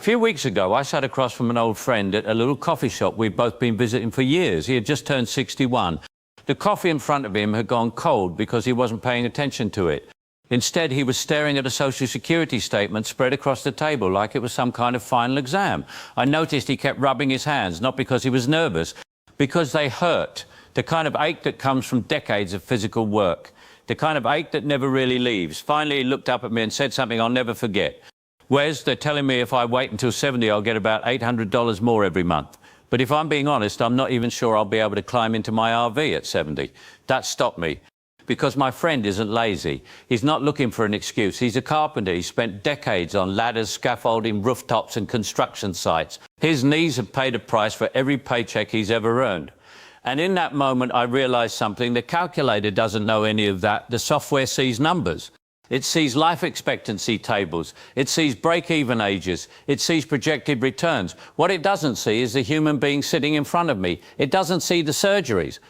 few weeks ago, I sat across from an old friend at a little coffee shop we'd both been visiting for years. He had just turned 61. The coffee in front of him had gone cold because he wasn't paying attention to it. Instead, he was staring at a Social Security statement spread across the table like it was some kind of final exam. I noticed he kept rubbing his hands, not because he was nervous, because they hurt. The kind of ache that comes from decades of physical work. The kind of ache that never really leaves. Finally, he looked up at me and said something I'll never forget. Wes, they're telling me if I wait until 70, I'll get about $800 more every month. But if I'm being honest, I'm not even sure I'll be able to climb into my RV at 70. That stopped me. Because my friend isn't lazy. He's not looking for an excuse. He's a carpenter. He spent decades on ladders, scaffolding, rooftops and construction sites. His knees have paid a price for every paycheck he's ever earned. And in that moment, I realized something. The calculator doesn't know any of that. The software sees numbers. It sees life expectancy tables. It sees break-even ages. It sees projected returns. What it doesn't see is the human being sitting in front of me. It doesn't see the surgeries.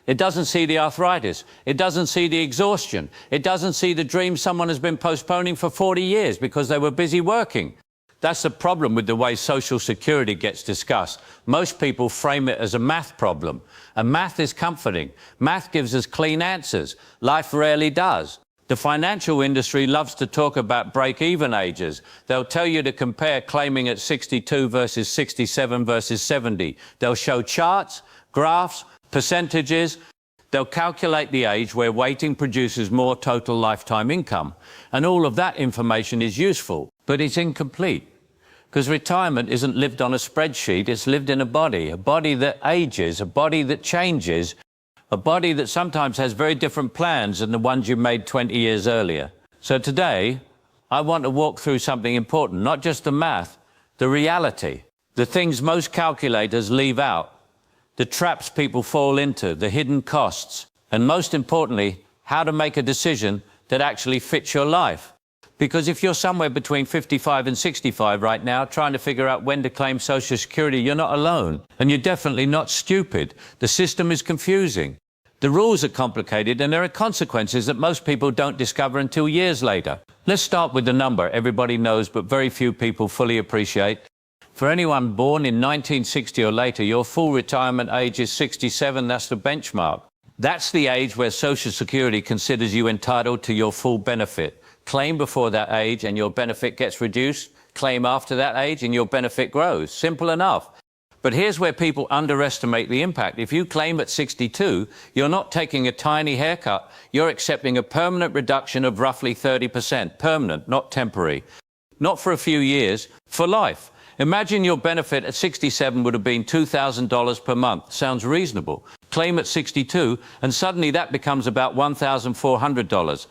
It doesn't see the arthritis. It doesn't see the exhaustion. It doesn't see the dreams someone has been postponing for 40 years because they were busy working. That's the problem with the way Social Security gets discussed. Most people frame it as a math problem. And math is comforting. Math gives us clean answers. Life rarely does. The financial industry loves to talk about break-even ages. They'll tell you to compare claiming at 62 versus 67 versus 70. They'll show charts, graphs, percentages. They'll calculate the age where waiting produces more total lifetime income. And all of that information is useful, but it's incomplete. Because retirement isn't lived on a spreadsheet, it's lived in a body that ages, a body that changes, a body that sometimes has very different plans than the ones you made 20 years earlier. So today, I want to walk through something important, not just the math, the reality, the things most calculators leave out, the traps people fall into, the hidden costs, and most importantly, how to make a decision that actually fits your life. Because if you're somewhere between 55 and 65 right now, trying to figure out when to claim Social Security, you're not alone. And you're definitely not stupid. The system is confusing. The rules are complicated, and there are consequences that most people don't discover until years later. Let's start with the number everybody knows, but very few people fully appreciate. For anyone born in 1960 or later, your full retirement age is 67. That's the benchmark. That's the age where Social Security considers you entitled to your full benefit. Claim before that age and your benefit gets reduced. Claim after that age and your benefit grows. Simple enough. But here's where people underestimate the impact. If you claim at 62, you're not taking a tiny haircut. You're accepting a permanent reduction of roughly 30%. Permanent, not temporary. Not for a few years, for life. Imagine your benefit at 67 would have been $2,000 per month. Sounds reasonable. Claim at 62, and suddenly that becomes about $1,400.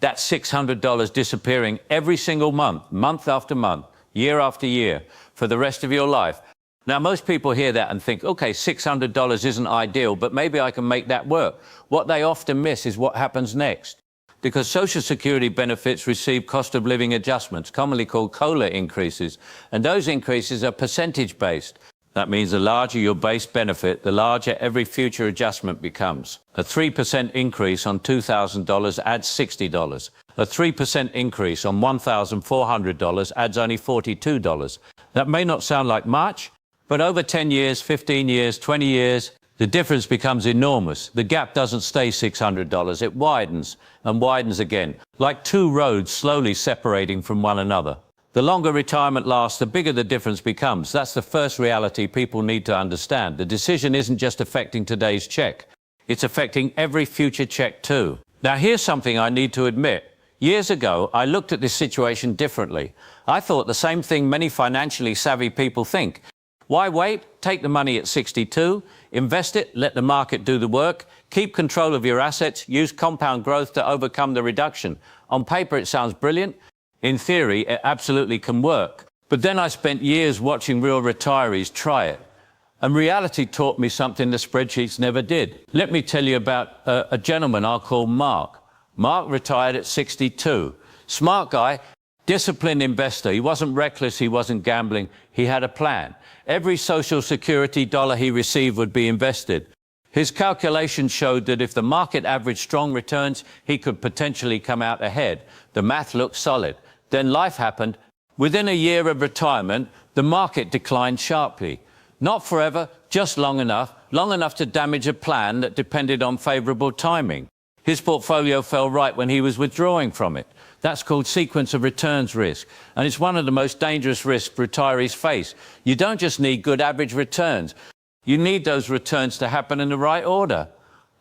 That's $600 disappearing every single month, month after month, year after year, for the rest of your life. Now, most people hear that and think, okay, $600 isn't ideal, but maybe I can make that work. What they often miss is what happens next. Because Social Security benefits receive cost of living adjustments, commonly called COLA increases, and those increases are percentage-based. That means the larger your base benefit, the larger every future adjustment becomes. A 3% increase on $2,000 adds $60. A 3% increase on $1,400 adds only $42. That may not sound like much, but over 10 years, 15 years, 20 years, the difference becomes enormous. The gap doesn't stay $600. It widens and widens again, like two roads slowly separating from one another. The longer retirement lasts, the bigger the difference becomes. That's the first reality people need to understand. The decision isn't just affecting today's check. It's affecting every future check too. Now, here's something I need to admit. Years ago, I looked at this situation differently. I thought the same thing many financially savvy people think. Why wait? Take the money at 62, invest it, let the market do the work, keep control of your assets, use compound growth to overcome the reduction. On paper, it sounds brilliant. In theory, it absolutely can work. But then I spent years watching real retirees try it. And reality taught me something the spreadsheets never did. Let me tell you about a gentleman I'll call Mark. Mark retired at 62. Smart guy, disciplined investor. He wasn't reckless, he wasn't gambling. He had a plan. Every Social Security dollar he received would be invested. His calculations showed that if the market averaged strong returns, he could potentially come out ahead. The math looked solid. Then life happened. Within a year of retirement, the market declined sharply. Not forever, just long enough to damage a plan that depended on favourable timing. His portfolio fell right when he was withdrawing from it. That's called sequence of returns risk, and it's one of the most dangerous risks retirees face. You don't just need good average returns. You need those returns to happen in the right order.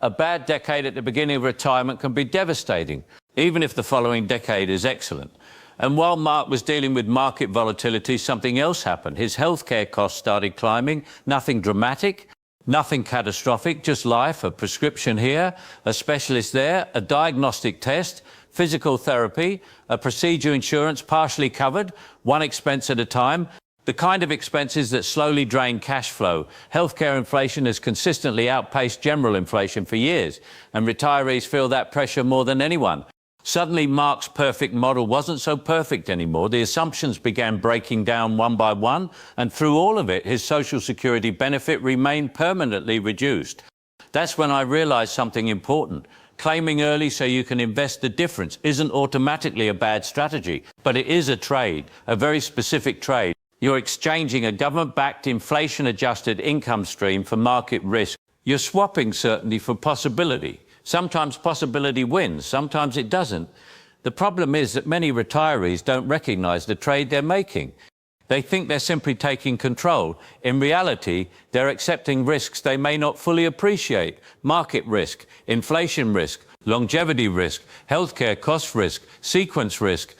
A bad decade at the beginning of retirement can be devastating, even if the following decade is excellent. And while Mark was dealing with market volatility, something else happened. His healthcare costs started climbing. Nothing dramatic, nothing catastrophic, just life, a prescription here, a specialist there, a diagnostic test, physical therapy, a procedure insurance partially covered, one expense at a time. The kind of expenses that slowly drain cash flow. Healthcare inflation has consistently outpaced general inflation for years, and retirees feel that pressure more than anyone. Suddenly, Mark's perfect model wasn't so perfect anymore. The assumptions began breaking down one by one, and through all of it, his Social Security benefit remained permanently reduced. That's when I realized something important. Claiming early so you can invest the difference isn't automatically a bad strategy, but it is a trade, a very specific trade. You're exchanging a government-backed, inflation-adjusted income stream for market risk. You're swapping certainty for possibility. Sometimes possibility wins, sometimes it doesn't. The problem is that many retirees don't recognize the trade they're making. They think they're simply taking control. In reality, they're accepting risks they may not fully appreciate. Market risk, inflation risk, longevity risk, healthcare cost risk, sequence risk,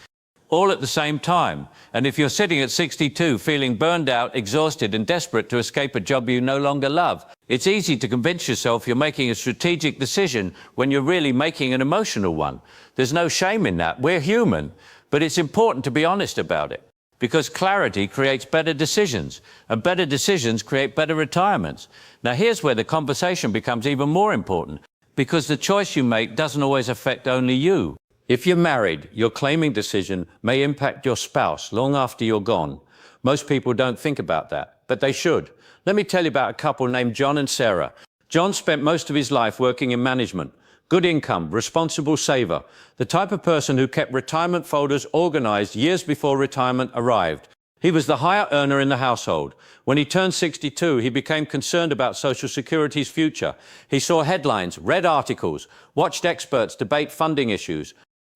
all at the same time. And if you're sitting at 62 feeling burned out, exhausted and desperate to escape a job you no longer love, it's easy to convince yourself you're making a strategic decision when you're really making an emotional one. There's no shame in that. We're human. But it's important to be honest about it, because clarity creates better decisions, and better decisions create better retirements. Now, here's where the conversation becomes even more important, because the choice you make doesn't always affect only you. If you're married, your claiming decision may impact your spouse long after you're gone. Most people don't think about that, but they should. Let me tell you about a couple named John and Sarah. John spent most of his life working in management. Good income, responsible saver, the type of person who kept retirement folders organized years before retirement arrived. He was the higher earner in the household. When he turned 62, he became concerned about Social Security's future. He saw headlines, read articles, watched experts debate funding issues.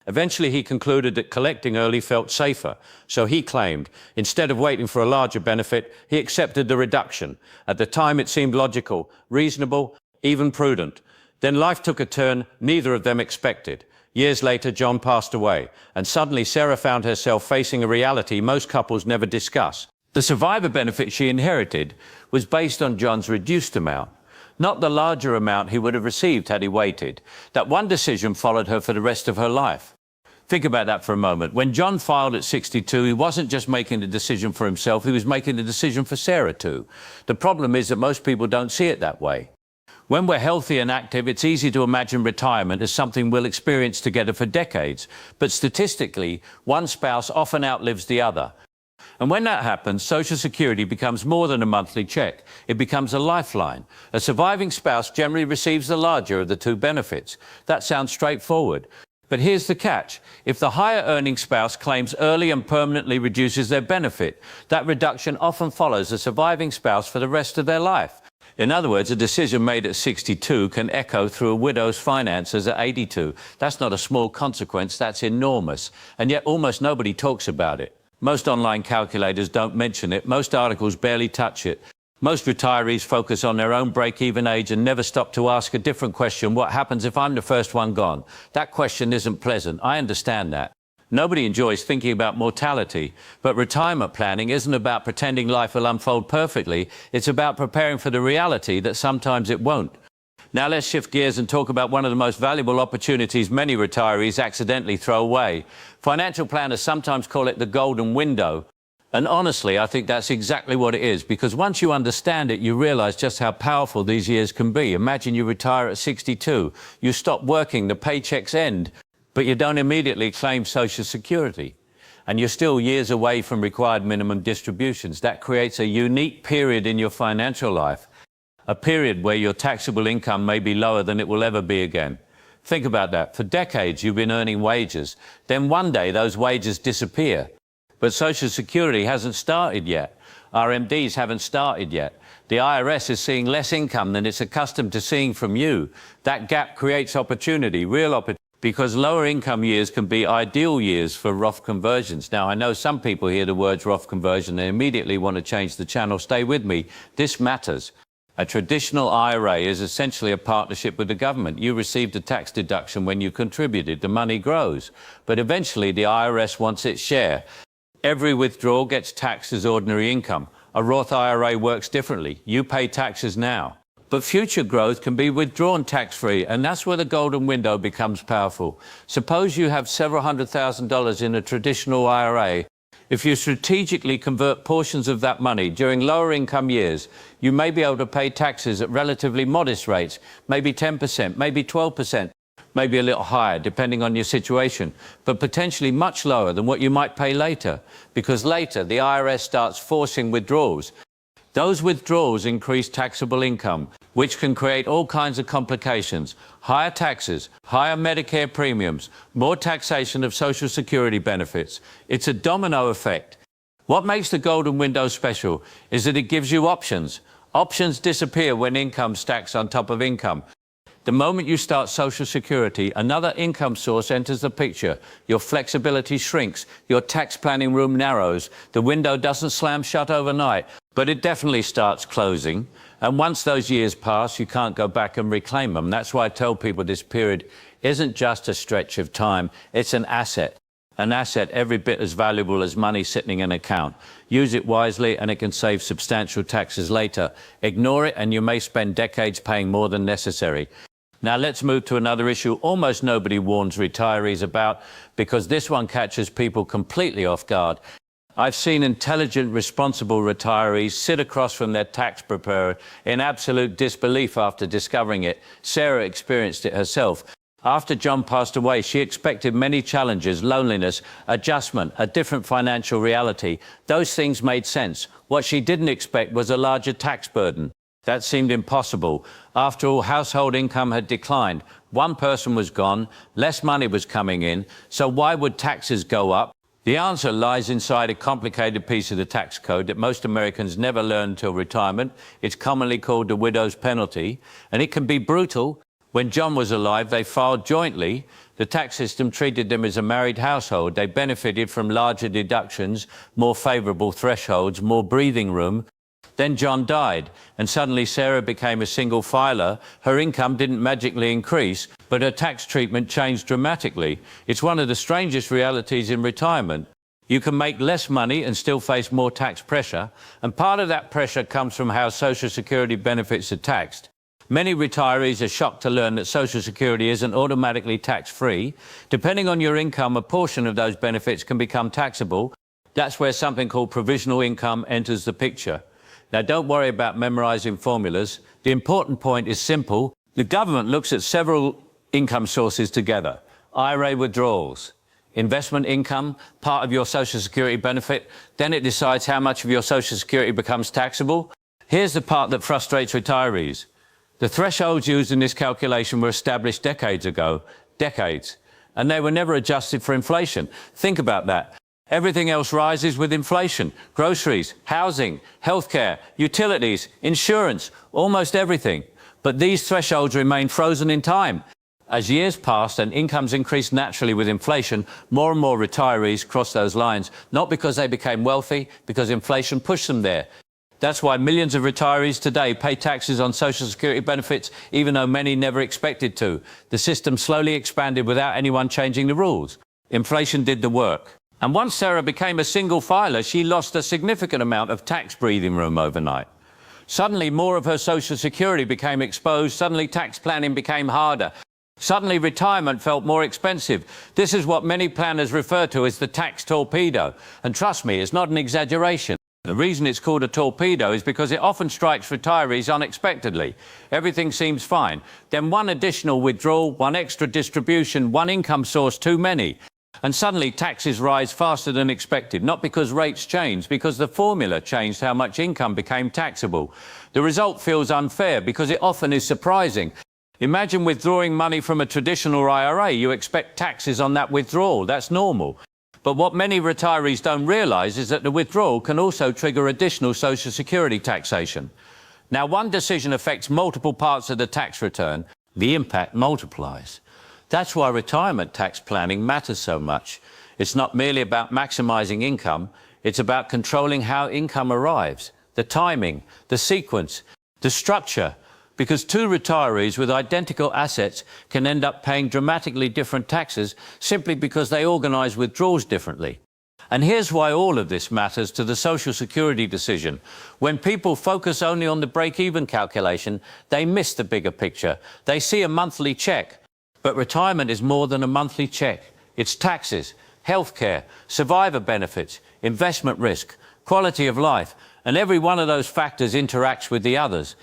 Eventually, he concluded that collecting early felt safer, so he claimed. Instead of waiting for a larger benefit, he accepted the reduction. At the time, it seemed logical, reasonable, even prudent. Then life took a turn neither of them expected. Years later, John passed away, and suddenly Sarah found herself facing a reality most couples never discuss. The survivor benefit she inherited was based on John's reduced amount, not the larger amount he would have received had he waited. That one decision followed her for the rest of her life. Think about that for a moment. When John filed at 62, he wasn't just making the decision for himself, he was making the decision for Sarah too. The problem is that most people don't see it that way. When we're healthy and active, it's easy to imagine retirement as something we'll experience together for decades. But statistically, one spouse often outlives the other. And when that happens, Social Security becomes more than a monthly check. It becomes a lifeline. A surviving spouse generally receives the larger of the two benefits. That sounds straightforward. But here's the catch. If the higher earning spouse claims early and permanently reduces their benefit, that reduction often follows the surviving spouse for the rest of their life. In other words, a decision made at 62 can echo through a widow's finances at 82. That's not a small consequence, that's enormous. And yet almost nobody talks about it. Most online calculators don't mention it. Most articles barely touch it. Most retirees focus on their own break-even age and never stop to ask a different question. What happens if I'm the first one gone? That question isn't pleasant. I understand that. Nobody enjoys thinking about mortality, but retirement planning isn't about pretending life will unfold perfectly. It's about preparing for the reality that sometimes it won't. Now let's shift gears and talk about one of the most valuable opportunities many retirees accidentally throw away. Financial planners sometimes call it the golden window. And honestly, I think that's exactly what it is, because once you understand it, you realize just how powerful these years can be. Imagine you retire at 62. You stop working, the paychecks end, but you don't immediately claim Social Security. And you're still years away from required minimum distributions. That creates a unique period in your financial life. A period where your taxable income may be lower than it will ever be again. Think about that. For decades, you've been earning wages. Then one day, those wages disappear. But Social Security hasn't started yet. RMDs haven't started yet. The IRS is seeing less income than it's accustomed to seeing from you. That gap creates opportunity, real opportunity, because lower income years can be ideal years for Roth conversions. Now, I know some people hear the words Roth conversion and immediately want to change the channel. Stay with me. This matters. A traditional IRA is essentially a partnership with the government. You received a tax deduction when you contributed. The money grows. But eventually, the IRS wants its share. Every withdrawal gets taxed as ordinary income. A Roth IRA works differently. You pay taxes now. But future growth can be withdrawn tax-free, and that's where the golden window becomes powerful. Suppose you have several $100,000 in a traditional IRA. If you strategically convert portions of that money during lower income years, you may be able to pay taxes at relatively modest rates, maybe 10%, maybe 12%, maybe a little higher, depending on your situation, but potentially much lower than what you might pay later, because later the IRS starts forcing withdrawals. Those withdrawals increase taxable income, which can create all kinds of complications. Higher taxes, higher Medicare premiums, more taxation of Social Security benefits. It's a domino effect. What makes the golden window special is that it gives you options. Options disappear when income stacks on top of income. The moment you start Social Security, another income source enters the picture. Your flexibility shrinks, your tax planning room narrows, the window doesn't slam shut overnight, but it definitely starts closing. And once those years pass, you can't go back and reclaim them. That's why I tell people this period isn't just a stretch of time, it's an asset. An asset every bit as valuable as money sitting in an account. Use it wisely and it can save substantial taxes later. Ignore it and you may spend decades paying more than necessary. Now let's move to another issue almost nobody warns retirees about, because this one catches people completely off guard. I've seen intelligent, responsible retirees sit across from their tax preparer in absolute disbelief after discovering it. Sarah experienced it herself. After John passed away, she expected many challenges, loneliness, adjustment, a different financial reality. Those things made sense. What she didn't expect was a larger tax burden. That seemed impossible. After all, household income had declined. One person was gone, less money was coming in, so why would taxes go up? The answer lies inside a complicated piece of the tax code that most Americans never learn until retirement. It's commonly called the widow's penalty, and it can be brutal. When John was alive, they filed jointly. The tax system treated them as a married household. They benefited from larger deductions, more favorable thresholds, more breathing room. Then John died, and suddenly Sarah became a single filer. Her income didn't magically increase, but her tax treatment changed dramatically. It's one of the strangest realities in retirement. You can make less money and still face more tax pressure, and part of that pressure comes from how Social Security benefits are taxed. Many retirees are shocked to learn that Social Security isn't automatically tax-free. Depending on your income, a portion of those benefits can become taxable. That's where something called provisional income enters the picture. Now, don't worry about memorizing formulas. The important point is simple. The government looks at several income sources together. IRA withdrawals, investment income, part of your Social Security benefit. Then it decides how much of your Social Security becomes taxable. Here's the part that frustrates retirees. The thresholds used in this calculation were established decades ago. Decades. And they were never adjusted for inflation. Think about that. Everything else rises with inflation. Groceries, housing, healthcare, utilities, insurance, almost everything. But these thresholds remain frozen in time. As years passed and incomes increased naturally with inflation, more and more retirees crossed those lines, not because they became wealthy, because inflation pushed them there. That's why millions of retirees today pay taxes on Social Security benefits, even though many never expected to. The system slowly expanded without anyone changing the rules. Inflation did the work. And once Sarah became a single filer, she lost a significant amount of tax breathing room overnight. Suddenly, more of her Social Security became exposed. Suddenly, tax planning became harder. Suddenly, retirement felt more expensive. This is what many planners refer to as the tax torpedo. And trust me, it's not an exaggeration. The reason it's called a torpedo is because it often strikes retirees unexpectedly. Everything seems fine. Then one additional withdrawal, one extra distribution, one income source too many. And suddenly taxes rise faster than expected, not because rates changed, because the formula changed how much income became taxable. The result feels unfair because it often is surprising. Imagine withdrawing money from a traditional IRA. You expect taxes on that withdrawal. That's normal. But what many retirees don't realise is that the withdrawal can also trigger additional Social Security taxation. Now, one decision affects multiple parts of the tax return. The impact multiplies. That's why retirement tax planning matters so much. It's not merely about maximising income, it's about controlling how income arrives, the timing, the sequence, the structure, because two retirees with identical assets can end up paying dramatically different taxes simply because they organise withdrawals differently. And here's why all of this matters to the Social Security decision. When people focus only on the break-even calculation, they miss the bigger picture. They see a monthly cheque. But retirement is more than a monthly cheque. It's taxes, healthcare, survivor benefits, investment risk, quality of life, and every one of those factors interacts with the others.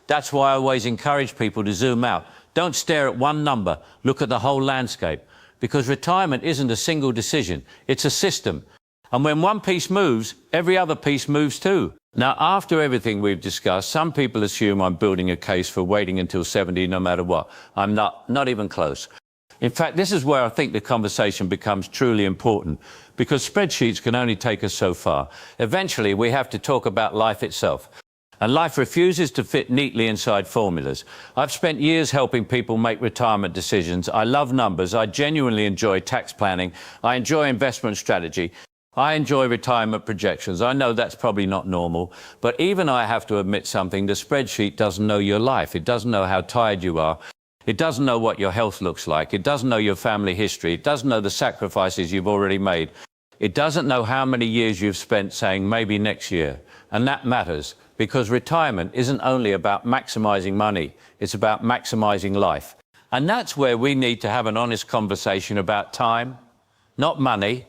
That's why I always encourage people to zoom out. Don't stare at one number, look at the whole landscape. Because retirement isn't a single decision, it's a system. And when one piece moves, every other piece moves too. Now, after everything we've discussed, some people assume I'm building a case for waiting until 70 no matter what. I'm not even close. In fact, this is where I think the conversation becomes truly important, because spreadsheets can only take us so far. Eventually, we have to talk about life itself. And life refuses to fit neatly inside formulas. I've spent years helping people make retirement decisions. I love numbers. I genuinely enjoy tax planning. I enjoy investment strategy. I enjoy retirement projections. I know that's probably not normal, but even I have to admit something. The spreadsheet doesn't know your life. It doesn't know how tired you are. It doesn't know what your health looks like. It doesn't know your family history. It doesn't know the sacrifices you've already made. It doesn't know how many years you've spent saying maybe next year. And that matters, because retirement isn't only about maximising money, it's about maximising life. And that's where we need to have an honest conversation about time, not money,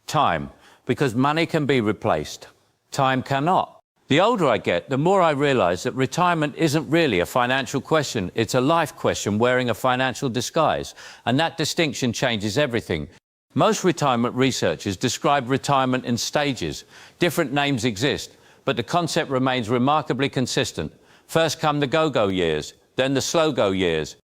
time, because money can be replaced. Time cannot. The older I get, the more I realise that retirement isn't really a financial question. It's a life question wearing a financial disguise. And that distinction changes everything. Most retirement researchers describe retirement in stages. Different names exist, but the concept remains remarkably consistent. First come the go-go years, then the slow-go years,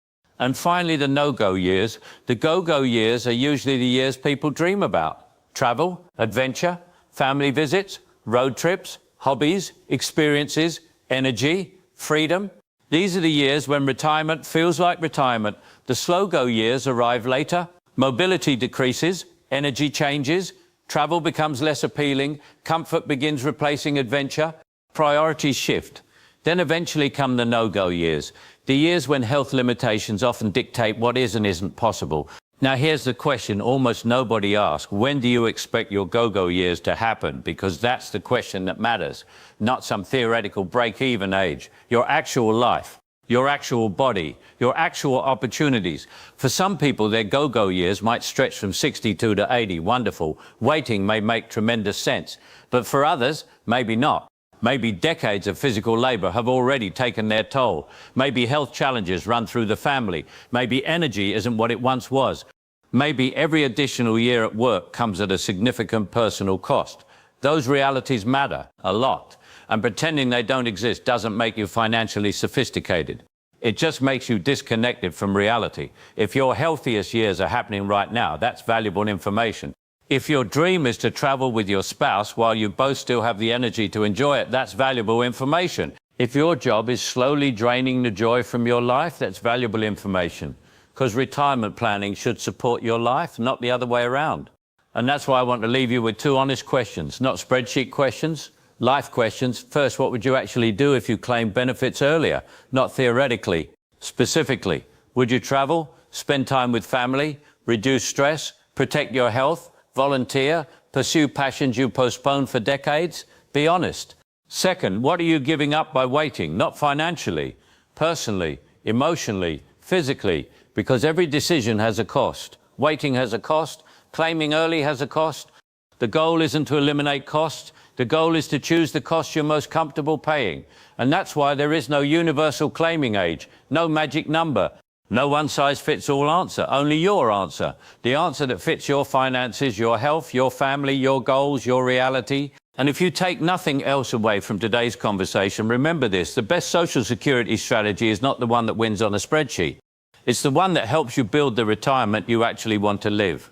and finally the no-go years. The go-go years are usually the years people dream about. Travel, adventure, family visits, road trips, hobbies, experiences, energy, freedom. These are the years when retirement feels like retirement. The slow-go years arrive later. Mobility decreases, energy changes, travel becomes less appealing, comfort begins replacing adventure, priorities shift. Then eventually come the no-go years, the years when health limitations often dictate what is and isn't possible. Now here's the question almost nobody asks: when do you expect your go-go years to happen? Because that's the question that matters, not some theoretical break-even age. Your actual life, your actual body, your actual opportunities. For some people, their go-go years might stretch from 62 to 80. Wonderful. Waiting may make tremendous sense. But for others, maybe not. Maybe decades of physical labour have already taken their toll. Maybe health challenges run through the family. Maybe energy isn't what it once was. Maybe every additional year at work comes at a significant personal cost. Those realities matter a lot. And pretending they don't exist doesn't make you financially sophisticated. It just makes you disconnected from reality. If your healthiest years are happening right now, that's valuable information. If your dream is to travel with your spouse while you both still have the energy to enjoy it, that's valuable information. If your job is slowly draining the joy from your life, that's valuable information. Because retirement planning should support your life, not the other way around. And that's why I want to leave you with two honest questions, not spreadsheet questions, life questions. First, what would you actually do if you claimed benefits earlier? Not theoretically, specifically. Would you travel, spend time with family, reduce stress, protect your health, volunteer, pursue passions you postponed for decades? Be honest. Second, what are you giving up by waiting? Not financially, personally, emotionally, physically, because every decision has a cost. Waiting has a cost. Claiming early has a cost. The goal isn't to eliminate costs. The goal is to choose the cost you're most comfortable paying. And that's why there is no universal claiming age, no magic number. No one-size-fits-all answer, only your answer. The answer that fits your finances, your health, your family, your goals, your reality. And if you take nothing else away from today's conversation, remember this: the best Social Security strategy is not the one that wins on a spreadsheet. It's the one that helps you build the retirement you actually want to live.